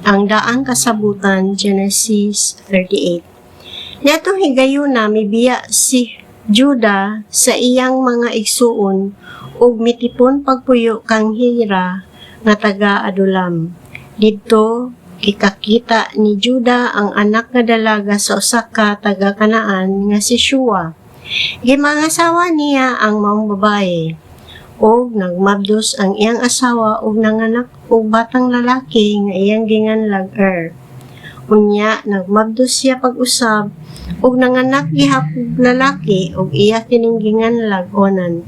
Ang daang kasabutan, Genesis 38. Netong higayuna mibiya si Juda sa iyang mga igsuon ug mitipon pagpuyo kang Hira nga taga Adulam. Didto kikakita ni Juda ang anak nga dalaga sa usa ka taga Kanaan nga si Shua. Gimangasawa niya ang maong babaye og nagmabdos ang iyang asawa og nanganak og batang lalaki nga iyang ginganlag Unya nagmabdos siya pag-usab og nanganak gihapon lalaki og iya kining ginganlag Onan.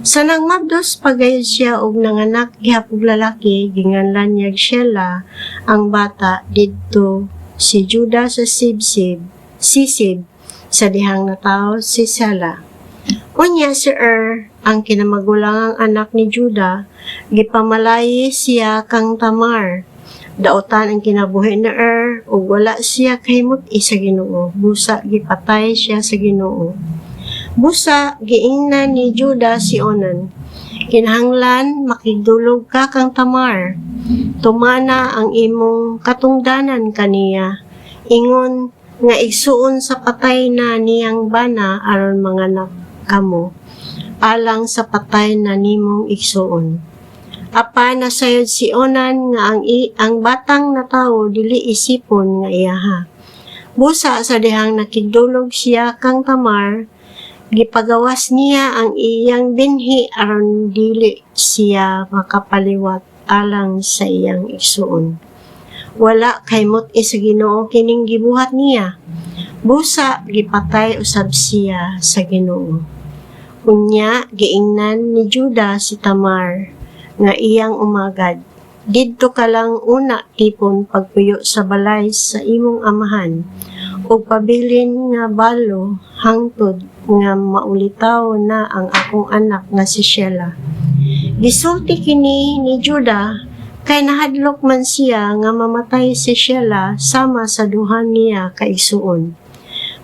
Sa nagmabdos pagayod siya og nanganak gihapon lalaki ginganlan niya Shelah ang bata didto si Juda sa Sisib sa dihang natawo si Sela. Unya si ang kinamagulangang anak ni Juda, gipamalayi siya kang Tamar. Daotan ang kinabuhi ni ug wala siya kahimot sa Ginoo. Busa gipatay siya sa Ginoo. Busa giingnan ni Juda si Onan. Kinahanglan makigdulog ka kang Tamar. Tumana ang imong katungdanan kaniya. Ingon nga igsuon sa patay na niyang bana aron manganak kamo alang sa patay na nimong igsuon. Apan nasayod si Onan nga ang batang natawo dili isipon nga iyaha. Busa sa dihang nakigdulog siya kang Tamar, gipagawas niya ang iyang binhi aron dili siya makapaliwat alang sa iyang igsuon. Wala kaymot sa Ginoo kining gibuhat niya. Busa gipatay usab siya sa Ginoo. Unya giingnan ni Juda si Tamar nga iyang umagad. Didto ka lang una tipon pagpuyo sa balay sa imong amahan ug pabilin nga balo hangtod nga maulitaw na ang akong anak nga si Shelah. Gisulti kini ni Juda kay nahadlok man siya nga mamatay si Shelah sama sa duha niya kaigsuon.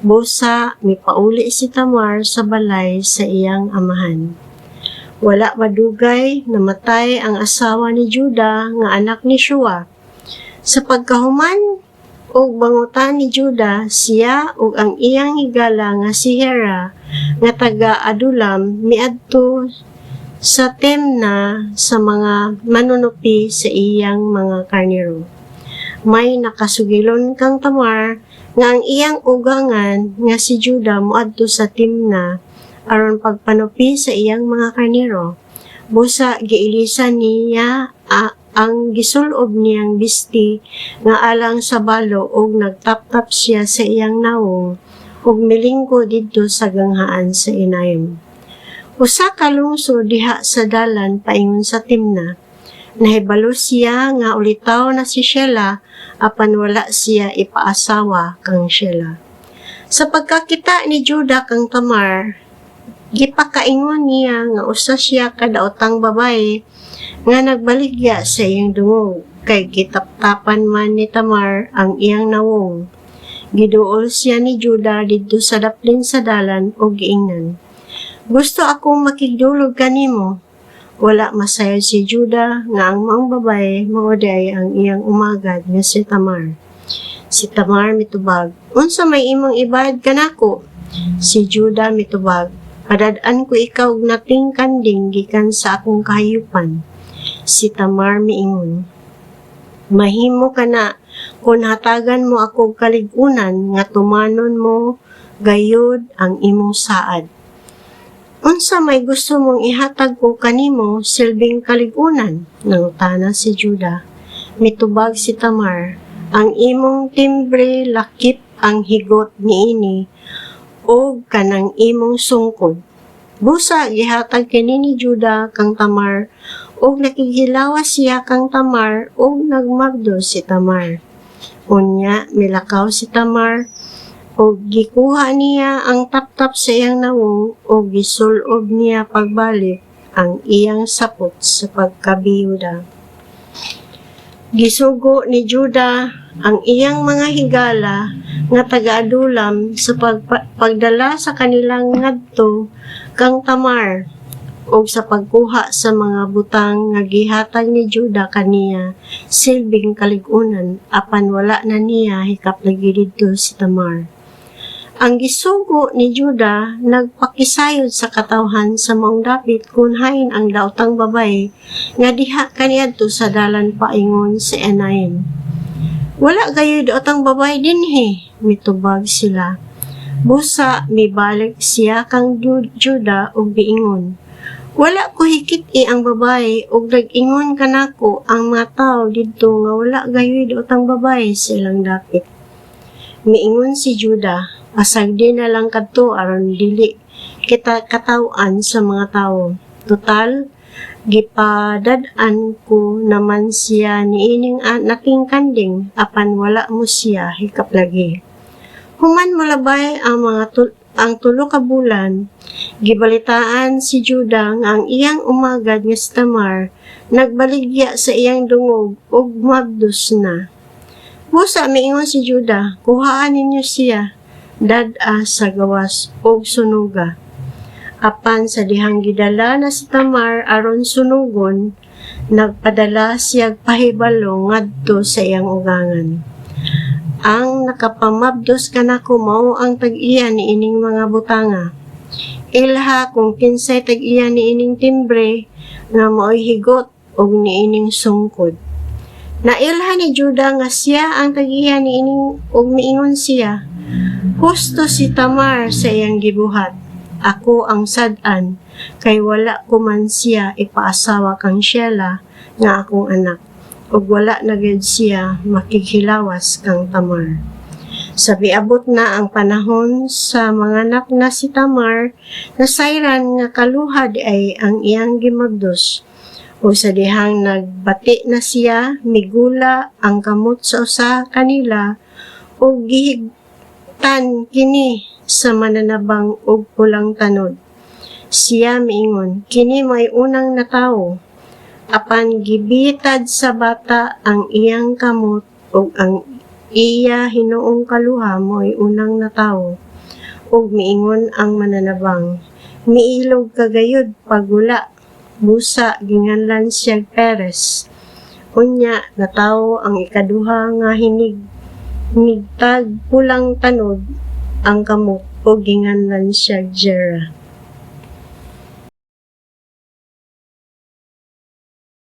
Busa mipauli si Tamar sa balay sa iyang amahan. Wala madugay namatay ang asawa ni Juda nga anak ni Shua. Sa pagkahuman og bangutan ni Juda, siya ug ang iyang higala nga si Hira nga taga Adulam miadto sa Timna sa mga manunupi sa iyang mga karnero. May nakasugilon kang Tamar nga ang iyang ugangan nga si Juda moadto sa Timna aron pagpanupi sa iyang mga karnero. Busa giilisan niya ang gisulob niyang bisti nga alang sa balo ug nagtaptap siya sa iyang nawong ug milinggo didto sa ganghaan sa Enaim. Usa ka lungsod diha sa dalan paingon sa Timna. Nahibalo siya nga ulitaw na si Shelah apan wala siya ipaasawa kang Shelah. Sa pagkakita ni Juda kang Tamar, gipakaingon niya nga usa siya kadaotang babae nga nagbaligya sa iyang dungog kay gitaptapan man ni Tamar ang iyang nawong. Giduol siya ni Juda didto sa daplin sa dalan ug giingnan, "Gusto akong makigdulog kanimo." Wala masayod si Juda nga ang maong babae maoday ang iyang umagad nga si Tamar. Si Tamar mitubag, "Unsa may imong ibad kanako?" Si Juda mitubag, "Padad-an ko ikaw og nating kanding gikan sa akong kahayupan." Si Tamar miingon, "Mahimo ka na kung hatagan mo ako kaligunan nga tumanon mo gayud ang imong saad. Unsa may gusto mong ihatag ko kanimo silbing kaligunan?" Nangutana si Juda. Mitubag si Tamar, "Ang imong timbre lakip ang higot niini o kanang imong sungkod." Busa gihatag kini ni Juda kang Tamar ug nakighilawas siya kang Tamar ug nagmabdos si Tamar. Unya milakaw si Tamar ug gikuha niya ang taptap sa iyang nawong ug gisulob niya pagbalik ang iyang sapot sa pagkabiyuda. Gisugo ni Juda ang iyang mga higala nga taga-Adulam sa pagdala sa kanilang ngadto kang Tamar o sa pagkuha sa mga butang nga gihatag ni Juda kaniya silbing kaligunan apan wala na niya hikaplagi didto si Tamar. Ang gisugo ni Juda nagpakisayod sa katawhan sa maong dapit kun hain ang daotang babay nga diha kaniadto sa dalan paingon si Enaim. Wala gayoy daotang babay dinhi, mitubag sila. Busa mibalik siya kang Juda og biingon. Wala ko hikit-i ang babae ug nag-ingon kanako ang mga tawo didto nga wala gayoy daotang babay sa ilang dapit. Miingon si Juda, pasagdi na lang kadto aron dili kita kataw-an sa mga tawo. Total, gipadad-an ko naman siya niining naking kanding apan wala mo siya hikaplagi. Human malabay ang tulo ka bulan, gibalitaan si Juda nga ang iyang umagad nga si Tamar nagbaligya sa iyang dungog ug mabdos na. Busa miingon si Juda, kuhaan ninyo siya dad-a sa gawas ug sunuga. Apan sa dihang gidala na si Tamar aron sunugon, nagpadala siya pahibalo ngadto sa iyang ugangan. Ang nakapamabdos kanako mao ang tag-iya ni ining mga butanga. Ilha kung kinsay tag-iya ni ining timbre nga maoy higot og ni ining sungkod. Nailha ni Juda nga siya ang tag-iya ni ining og miingon siya, husto si Tamar sa iyang gibuhat. Ako ang sad-an, kay wala ko man siya ipaasawa kang Sheila nga akong anak, ug wala na gyud siya makikhilawas kang Tamar. Sabi abot na ang panahon sa mga anak na si Tamar, nasayran nga kaluhad ay ang iyang gimabdos. O sa dihang nagbati na siya, migula ang kamot sa usa kanila, o gihigtan kini sa mananabang ug pulang tanod. Siya miingon, kini may unang natawo. Apan gibitad sa bata ang iyang kamot ug ang iya hinuong kaluha mo'y unang natawo. Ug miingon ang mananabang, miilog kagayod pagula. Busa ginganlan siya Peres. Unya natawo ang ikaduha nga hinigtag pulang tanod ang kamot o ginganlan siya Jera.